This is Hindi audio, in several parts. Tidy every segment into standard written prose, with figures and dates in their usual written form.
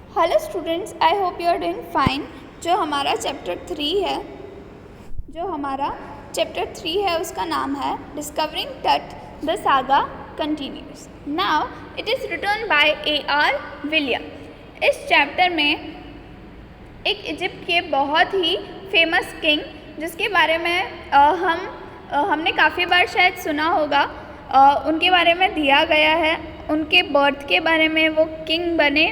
Hello students, I hope you are doing fine. जो हमारा चैप्टर थ्री है उसका नाम है discovering tut the saga continues. Now it is written by A.R. William. इस चैप्टर में एक इजिप्ट के बहुत ही फेमस किंग जिसके बारे में हमने काफ़ी बार शायद सुना होगा, उनके बारे में दिया गया है, उनके बर्थ के बारे में, वो किंग बने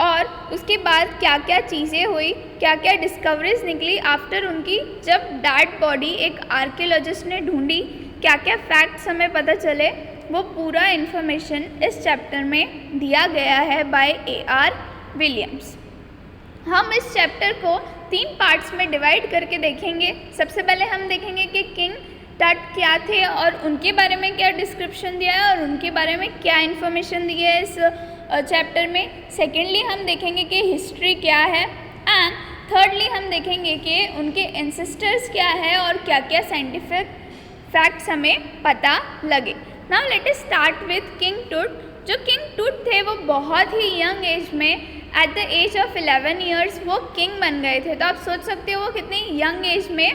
और उसके बाद क्या क्या चीज़ें हुई, क्या क्या डिस्कवरीज निकली आफ्टर उनकी जब डेड बॉडी एक आर्कियोलॉजिस्ट ने ढूंढी, क्या क्या फैक्ट्स हमें पता चले, वो पूरा इन्फॉर्मेशन इस चैप्टर में दिया गया है बाय A.R. विलियम्स। हम इस चैप्टर को 3 पार्ट्स में डिवाइड करके देखेंगे। सबसे पहले हम देखेंगे कि किंग टट क्या थे और उनके बारे में क्या डिस्क्रिप्शन दिया है और उनके बारे में क्या इन्फॉर्मेशन दी है इस चैप्टर में। सेकेंडली हम देखेंगे कि हिस्ट्री क्या है एंड थर्डली हम देखेंगे कि उनके एंसेस्टर्स क्या है और क्या क्या साइंटिफिक फैक्ट्स हमें पता लगे। Now let us start with king Tut. जो किंग टूट थे वो बहुत ही यंग एज में at the age of 11 years वो किंग बन गए थे। तो आप सोच सकते हो वो कितनी यंग एज में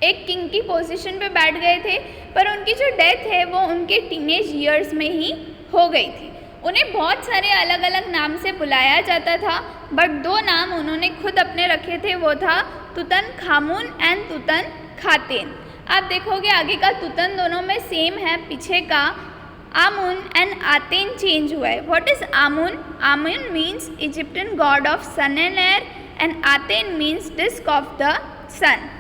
एक किंग की पोजीशन पे बैठ गए थे, पर उनकी जो डेथ है वो उनके टीनेज ईयर्स में ही हो गई थी। उन्हें बहुत सारे अलग अलग नाम से बुलाया जाता था, बट 2 नाम उन्होंने खुद अपने रखे थे, वो था तुतनखामुन एंड तुतनखातेन। आप देखोगे आगे का तुतन दोनों में सेम है, पीछे का आमुन एंड आतेन चेंज हुआ है। What is Amun? Amun means Egyptian god of sun and air and Aten means disc of the sun.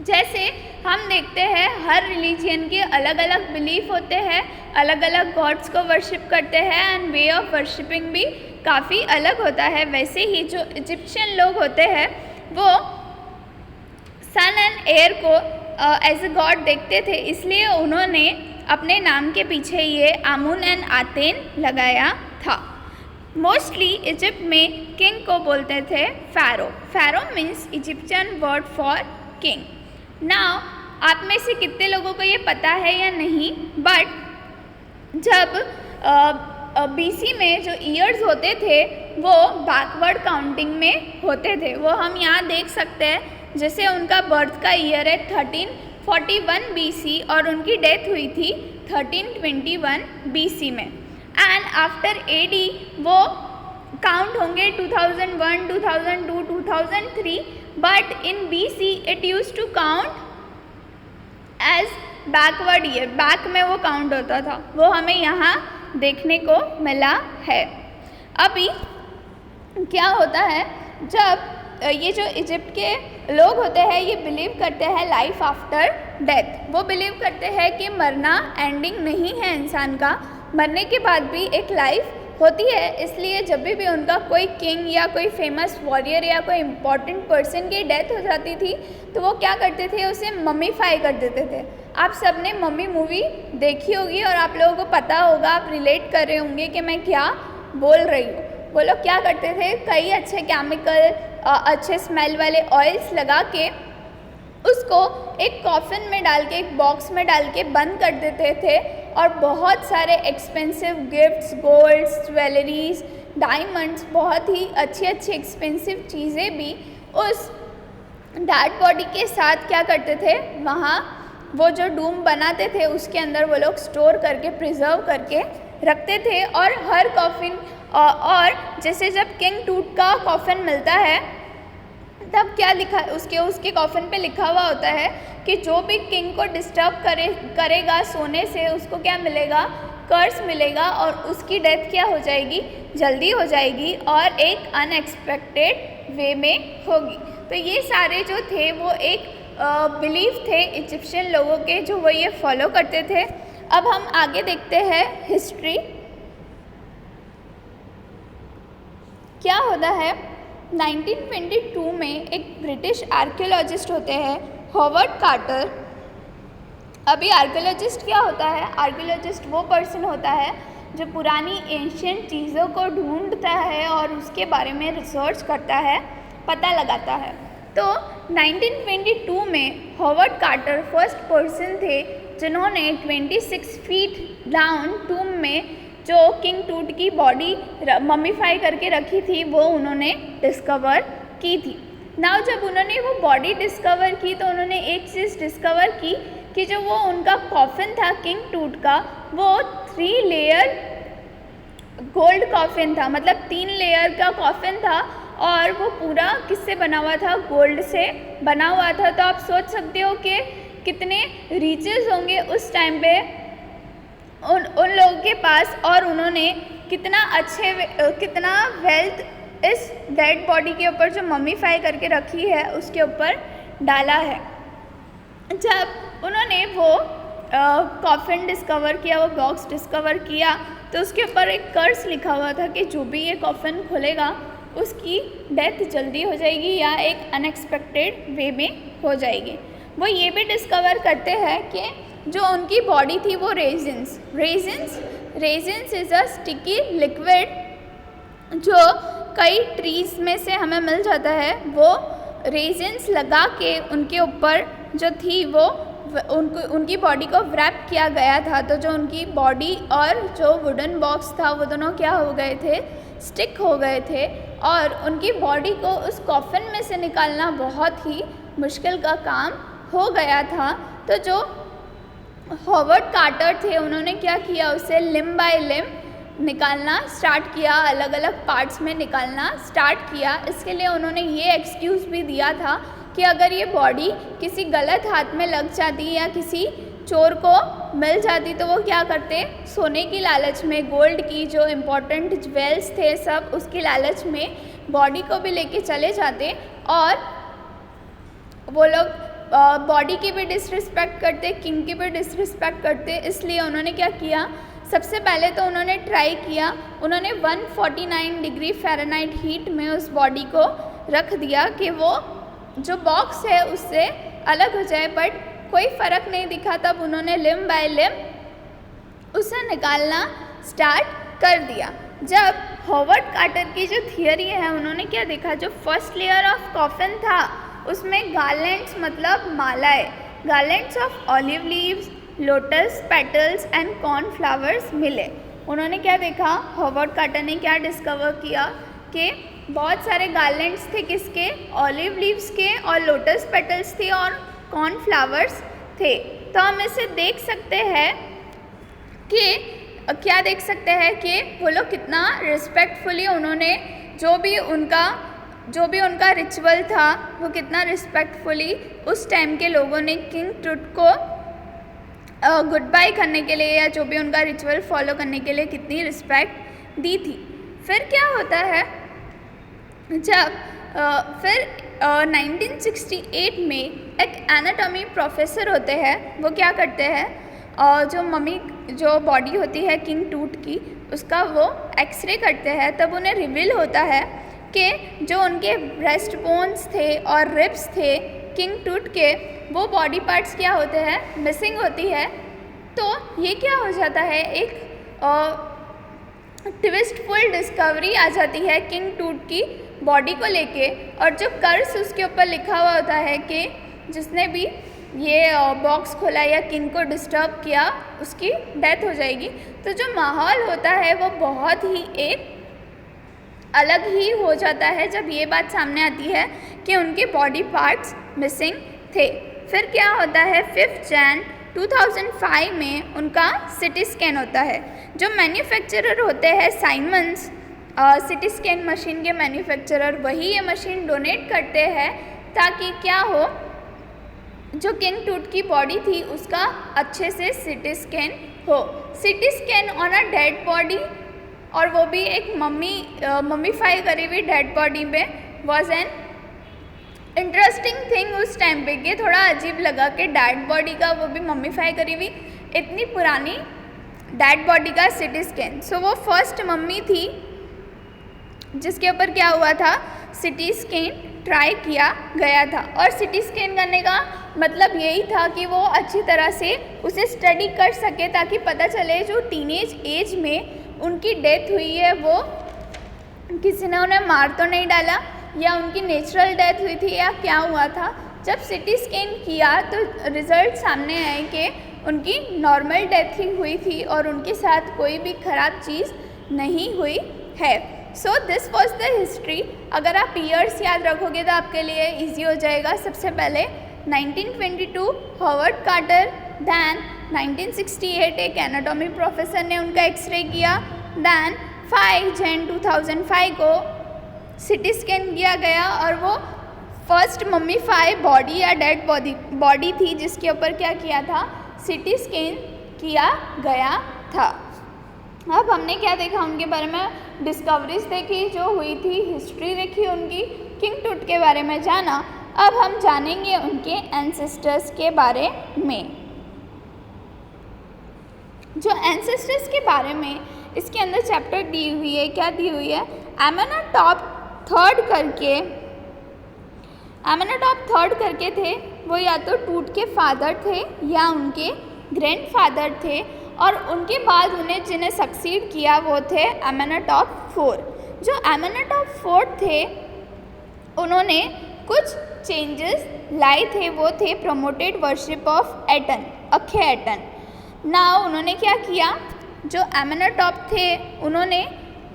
जैसे हम देखते हैं हर रिलीजियन के अलग अलग बिलीफ होते हैं, अलग अलग गॉड्स को वर्शिप करते हैं एंड वे ऑफ वर्शिपिंग भी काफ़ी अलग होता है। वैसे ही जो इजिप्शियन लोग होते हैं वो सन एंड एयर को एज ए गॉड देखते थे, इसलिए उन्होंने अपने नाम के पीछे ये आमुन एंड आतेन लगाया था। मोस्टली इजिप्ट में किंग को बोलते थे pharaoh. Pharaoh means Egyptian word for king. Now आप में से कितने लोगों को ये पता है या नहीं, बट जब BC में जो ईयर्स होते थे वो बैकवर्ड काउंटिंग में होते थे। वो हम यहाँ देख सकते हैं, जैसे उनका बर्थ का ईयर है 1341 BC और उनकी डेथ हुई थी 1321 BC में। एंड आफ्टर AD वो काउंट होंगे 2001, 2002, 2003, but in BC it use to count as backward year. Back में वो काउंट होता था, वो हमें यहाँ देखने को मिला है। अभी क्या होता है, जब ये जो इजिप्ट के लोग होते हैं ये बिलीव करते हैं लाइफ आफ्टर डेथ। वो बिलीव करते हैं कि मरना एंडिंग नहीं है इंसान का, मरने के बाद भी एक लाइफ होती है। इसलिए जब भी उनका कोई किंग या कोई फेमस वॉरियर या कोई इम्पॉर्टेंट पर्सन की डेथ हो जाती थी तो वो क्या करते थे, उसे मम्मीफाई कर देते थे। आप सबने मम्मी मूवी देखी होगी और आप लोगों को पता होगा, आप रिलेट कर रहे होंगे कि मैं क्या बोल रही हूँ। वो लोग क्या करते थे, कई अच्छे केमिकल, अच्छे स्मेल वाले ऑयल्स लगा के उसको एक कॉफिन में डाल के, एक बॉक्स में डाल के बंद कर देते थे और बहुत सारे expensive gifts, golds, jewelries, diamonds, बहुत ही अच्छी अच्छी एक्सपेंसिव चीज़ें भी उस डेड बॉडी के साथ क्या करते थे, वहाँ वो जो डूम बनाते थे उसके अंदर वो लोग स्टोर करके, प्रिजर्व करके रखते थे। और हर कॉफिन और जैसे जब किंग टूट का कॉफिन मिलता है तब क्या लिखा, उसके कॉफिन पे लिखा हुआ होता है कि जो भी किंग को डिस्टर्ब करेगा सोने से उसको क्या मिलेगा, कर्स मिलेगा और उसकी डेथ क्या हो जाएगी, जल्दी हो जाएगी और एक अनएक्सपेक्टेड वे में होगी। तो ये सारे जो थे वो एक बिलीफ थे इजिप्शियन लोगों के, जो वो ये फॉलो करते थे। अब हम आगे देखते हैं हिस्ट्री क्या होता है। 1922 में एक ब्रिटिश आर्कियोलॉजिस्ट होते हैं हॉवर्ड कार्टर। अभी आर्कियोलॉजिस्ट क्या होता है, आर्कियोलॉजिस्ट वो पर्सन होता है जो पुरानी एंशियंट चीज़ों को ढूंढता है और उसके बारे में रिसर्च करता है, पता लगाता है। तो 1922 में हॉवर्ड कार्टर फर्स्ट पर्सन थे जिन्होंने 26 फीट डाउन टूम में जो किंग टूट की बॉडी मम्मीफाई करके रखी थी वो उन्होंने डिस्कवर की थी। नाउ जब उन्होंने वो बॉडी डिस्कवर की तो उन्होंने एक चीज़ डिस्कवर की कि जो वो उनका कॉफिन था किंग टूट का, वो 3 लेयर गोल्ड कॉफिन था, मतलब 3 लेयर का कॉफिन था और वो पूरा किससे बना हुआ था? गोल्ड से बना हुआ था। तो आप सोच सकते हो कि कितने रिचेस होंगे उस टाइम पे उन लोगों के पास, और उन्होंने कितना वेल्थ इस डेड बॉडी के ऊपर जो मम्मीफाई करके रखी है उसके ऊपर डाला है। जब उन्होंने वो कॉफिन डिस्कवर किया, वो बॉक्स डिस्कवर किया, तो उसके ऊपर एक कर्स लिखा हुआ था कि जो भी ये कॉफिन खोलेगा उसकी डेथ जल्दी हो जाएगी या एक अनएक्सपेक्टेड वे में हो जाएगी। वो ये भी डिस्कवर करते हैं कि जो उनकी बॉडी थी वो resins is a sticky liquid जो कई ट्रीज़ में से हमें मिल जाता है। वो रेजिन्स लगा के उनके ऊपर जो थी वो उनकी बॉडी को व्रैप किया गया था। तो जो उनकी बॉडी और जो वुडन बॉक्स था वो दोनों क्या हो गए थे? स्टिक हो गए थे, और उनकी बॉडी को उस कॉफिन में से निकालना बहुत ही मुश्किल का काम हो गया था। तो जो हॉवर्ड कार्टर थे उन्होंने क्या किया? उसे लिम्ब बाय लिम्ब निकालना स्टार्ट किया, अलग अलग पार्ट्स में निकालना स्टार्ट किया। इसके लिए उन्होंने ये एक्सक्यूज़ भी दिया था कि अगर ये बॉडी किसी गलत हाथ में लग जाती या किसी चोर को मिल जाती तो वो क्या करते? सोने की लालच में, गोल्ड की जो इम्पोर्टेंट ज्वेल्स थे सब उसकी लालच में बॉडी को भी लेके चले जाते, और वो लोग बॉडी की भी डिसरिस्पेक्ट करते, किंग की भी डिसरिस्पेक्ट करते। इसलिए उन्होंने क्या किया? सबसे पहले तो उन्होंने ट्राई किया, उन्होंने 149 डिग्री फ़ारेनहाइट हीट में उस बॉडी को रख दिया कि वो जो बॉक्स है उससे अलग हो जाए, बट कोई फ़र्क नहीं दिखा। तब उन्होंने लिम्ब बाय लिम्ब उसे निकालना स्टार्ट कर दिया। जब हॉवर्ड कार्टर की जो थियरी है उन्होंने क्या देखा? जो फर्स्ट लेयर ऑफ कॉफिन था उसमें गार्लैंड्स मतलब मालाएं, garlands of olive leaves, lotus petals and corn flowers मिले। उन्होंने क्या देखा? हॉवर्ड कार्टर ने क्या डिस्कवर किया कि बहुत सारे गार्लैंड्स थे, किसके? ऑलिव लीव्स के, और लोटस पेटल्स थे और कॉर्न फ्लावर्स थे। तो हम इसे देख सकते हैं कि क्या देख सकते हैं कि वो लोग कितना रिस्पेक्टफुली उन्होंने जो भी उनका रिचुअल था वो कितना रिस्पेक्टफुली उस टाइम के लोगों ने किंग टूट को गुड बाय करने के लिए या जो भी उनका रिचुअल फॉलो करने के लिए कितनी रिस्पेक्ट दी थी। फिर क्या होता है? जब फिर 1968 में एक एनाटॉमी प्रोफेसर होते हैं, वो क्या करते हैं? जो बॉडी होती है किंग टूट की उसका वो एक्सरे करते हैं। तब उन्हें रिवील होता है कि जो उनके ब्रेस्ट बोन्स थे और रिब्स थे किंग टूट के, वो बॉडी पार्ट्स क्या होते हैं? मिसिंग होती है। तो ये क्या हो जाता है? एक ट्विस्टफुल डिस्कवरी आ जाती है किंग टूट की बॉडी को लेके, और जो कर्स उसके ऊपर लिखा हुआ होता है कि जिसने भी ये बॉक्स खोला या किंग को डिस्टर्ब किया उसकी डेथ हो जाएगी। तो जो माहौल होता है वो बहुत ही एक अलग ही हो जाता है जब ये बात सामने आती है कि उनके बॉडी पार्ट्स मिसिंग थे। फिर क्या होता है? 5 जनवरी 2005 में उनका सिटी स्कैन होता है। जो मैन्युफैक्चरर होते हैं साइमंस, सिटी स्कैन मशीन के मैन्युफैक्चरर, वही ये मशीन डोनेट करते हैं ताकि क्या हो, जो किंग टूट की बॉडी थी उसका अच्छे से सिटी स्कैन हो। CT scan on a dead body, और वो भी एक मम्मीफाई करी हुई डेड बॉडी में, वॉज एन इंटरेस्टिंग थिंग उस टाइम पे। कि थोड़ा अजीब लगा कि डेड बॉडी का, वो भी मम्मीफाई करी हुई इतनी पुरानी डेड बॉडी का सिटी स्कैन। सो वो फर्स्ट मम्मी थी जिसके ऊपर क्या हुआ था? सिटी स्कैन ट्राई किया गया था। और सिटी स्कैन करने का मतलब यही था कि वो अच्छी तरह से उसे स्टडी कर सके ताकि पता चले जो टीनेज एज में उनकी डेथ हुई है वो किसी ने उन्हें मार तो नहीं डाला या उनकी नेचुरल डेथ हुई थी या क्या हुआ था। जब सिटी स्कैन किया तो रिज़ल्ट सामने आए कि उनकी नॉर्मल डेथ ही हुई थी और उनके साथ कोई भी ख़राब चीज़ नहीं हुई है। So this was the history. अगर आप ईयर्स याद रखोगे तो आपके लिए ईजी हो जाएगा। सबसे पहले 1922 हॉवर्ड कार्टर, दैन 1968 एक एनाटॉमी प्रोफेसर ने उनका एक्सरे किया, दैन 5 जन 2005 को सिटी स्कैन किया गया और वो फर्स्ट मम्मीफाई बॉडी या डेड बॉडी थी जिसके ऊपर क्या किया था, सिटी स्कैन किया गया था। अब हमने क्या देखा उनके बारे में, डिस्कवरीज देखी जो हुई थी, हिस्ट्री देखी उनकी, किंग टूट के बारे में जाना। अब हम जानेंगे उनके एंसेस्टर्स के बारे में। जो एंसेस्टर्स के बारे में इसके अंदर चैप्टर दी हुई है, क्या दी हुई है, एमेनोटॉप थर्ड करके थे, वो या तो टूट के फादर थे या उनके ग्रैंडफादर थे, और उनके बाद उन्हें जिन्हें सक्सीड किया वो थे एमेनोटॉप 4। जो एमेनोटॉप 4 थे उन्होंने कुछ चेंजेस लाए थे, वो थे promoted worship of Aten, Akhenaten. ना उन्होंने क्या किया, जो एमेनोटॉप थे उन्होंने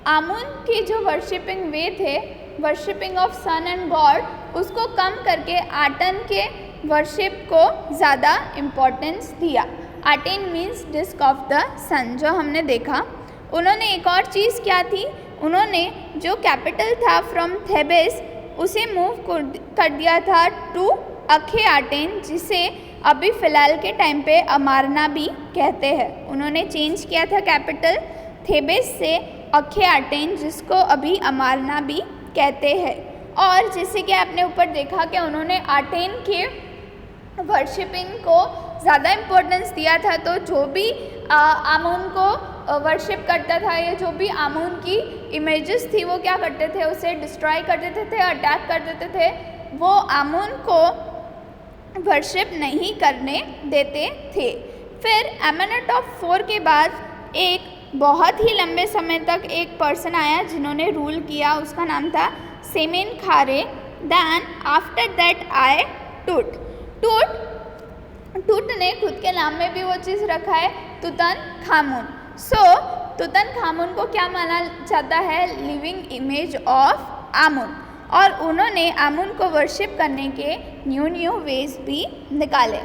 आमुन के जो वर्शिपिंग वे थे, worshipping of sun and god, उसको कम करके आटन के वर्शिप को ज़्यादा इम्पोर्टेंस दिया। आटेन मीन्स डिस्क ऑफ द सन, जो हमने देखा। उन्होंने एक और चीज़ क्या थी, उन्होंने जो कैपिटल था फ्रॉम थेबेस उसे मूव कर दिया था टू अखे आटेन, जिसे अभी फ़िलहाल के टाइम पे अमारना भी कहते हैं। उन्होंने चेंज किया था कैपिटल थेबेस से अखे आटेन, जिसको अभी अमारना भी कहते हैं। और जैसे कि आपने ऊपर देखा कि उन्होंने आटेन के वर्शिपिंग को ज़्यादा इम्पोर्टेंस दिया था, तो जो भी आमून को वर्शिप करता था या जो भी आमून की इमेजेस थी वो क्या करते थे, उसे डिस्ट्रॉय कर देते थे, अटैक कर देते थे, वो आमून को वर्शिप नहीं करने देते थे। फिर एमेनोटॉप 4 के बाद एक बहुत ही लंबे समय तक एक पर्सन आया जिन्होंने रूल किया, उसका नाम था सेमेन खारे। दैन आफ्टर दैट आए टूट। टूट ने खुद के नाम में भी वो चीज़ रखा है, तुतनखामुन। सो तुतनखामुन को क्या माना जाता है, लिविंग इमेज ऑफ आमुन, और उन्होंने आमुन को वर्शिप करने के न्यू वेज भी निकाले।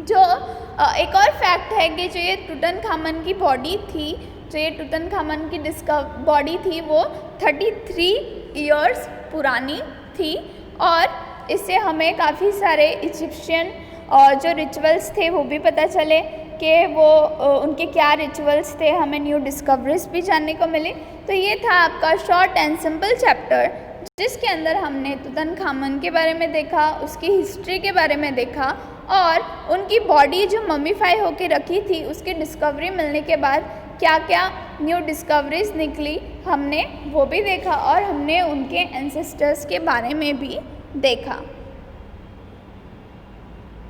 जो एक और फैक्ट है कि जो ये तुतनखामुन की बॉडी थी, जो ये तुतनखामुन की बॉडी थी वो 33 इयर्स पुरानी थी, और इससे हमें काफ़ी सारे इजिप्शियन और जो रिचुअल्स थे वो भी पता चले कि वो उनके क्या रिचुअल्स थे, हमें न्यू डिस्कवरीज भी जानने को मिली। तो ये था आपका शॉर्ट एंड सिंपल चैप्टर, जिसके अंदर हमने तुतनखामुन के बारे में देखा, उसकी हिस्ट्री के बारे में देखा, और उनकी बॉडी जो मम्मीफाई होके रखी थी उसकी डिस्कवरी मिलने के बाद क्या क्या न्यू डिस्कवरीज निकली हमने वो भी देखा, और हमने उनके एंसेस्टर्स के बारे में भी देखा।